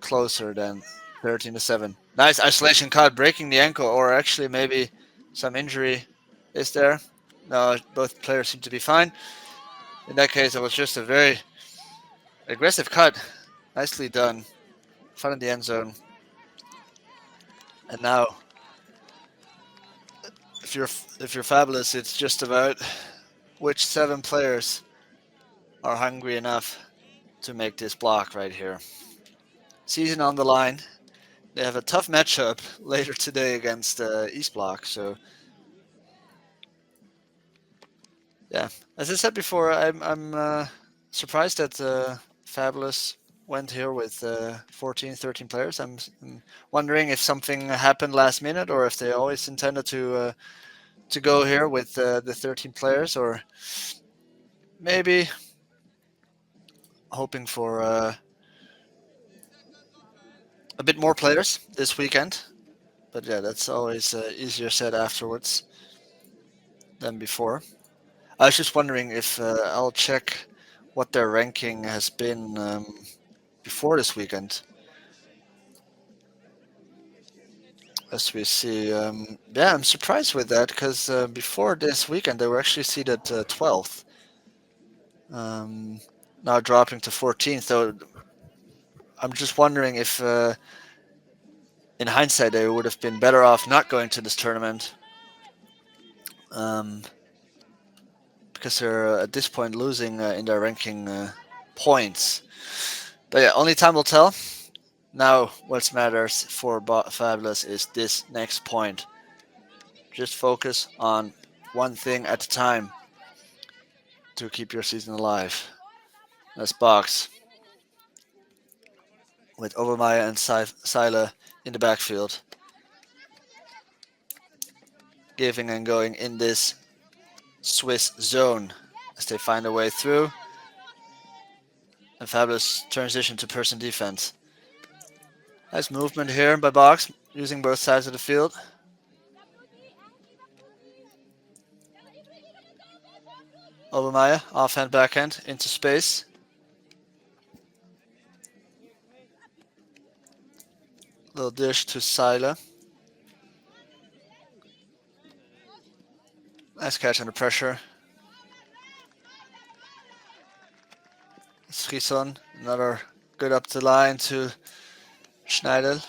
closer than 13-7. Nice isolation cut, breaking the ankle, or actually maybe some injury is there. No, both players seem to be fine. In that case, it was just a very aggressive cut. Nicely done. Front of the end zone. And now, if you're Fabulous, it's just about which 7 players are hungry enough to make this block right here. Season on the line. They have a tough matchup later today against East Block. So, yeah, as I said before, I'm surprised that Fabulous went here with 14, 13 players. I'm wondering if something happened last minute or if they always intended to go here with the 13 players, or maybe hoping for a bit more players this weekend, but yeah, that's always easier said afterwards than before. I was just wondering if I'll check what their ranking has been before this weekend, as we see. Yeah, I'm surprised with that because before this weekend they were actually seated 12th, um, now dropping to 14th. So I'm just wondering if, in hindsight, they would have been better off not going to this tournament, um, because they're at this point losing in their ranking points. But yeah, only time will tell. Now, what matters for Fabulous is this next point. Just focus on one thing at a time to keep your season alive. That's Box with Obermeyer and Seiler in the backfield, giving and going in this Swiss zone as they find a way through. And Fabulous transition to person defense. Nice movement here by Box, using both sides of the field. Obermeyer, offhand, backhand, into space. Little dish to Seiler. Nice catch under pressure. Frison, another good up the line to Schneider.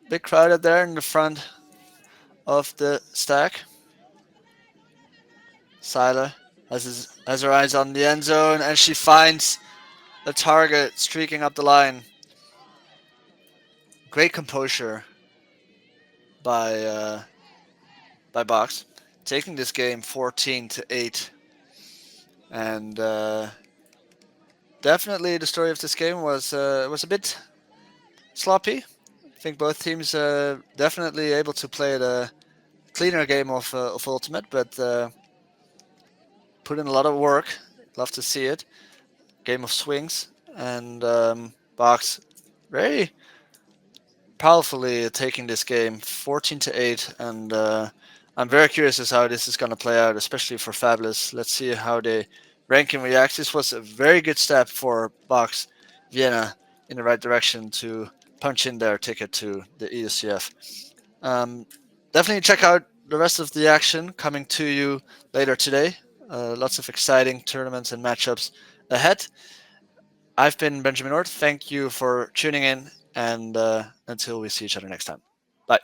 Big crowd there in the front of the stack. Seiler has her eyes on the end zone, and she finds the target streaking up the line. Great composure by Box, taking this game 14-8, and definitely the story of this game was a bit sloppy. I think both teams definitely able to play the cleaner game of Ultimate, but put in a lot of work. Love to see it. Game of swings, and Box very powerfully taking this game 14-8, and I'm very curious as how this is going to play out, especially for Fabulous. Let's see how they rank and react. This was a very good step for Box Vienna in the right direction to punch in their ticket to the EUCF. Um, Definitely check out the rest of the action coming to you later today. Lots of exciting tournaments and matchups ahead. I've been Benjamin Ort. Thank you for tuning in, and until we see each other next time. Bye.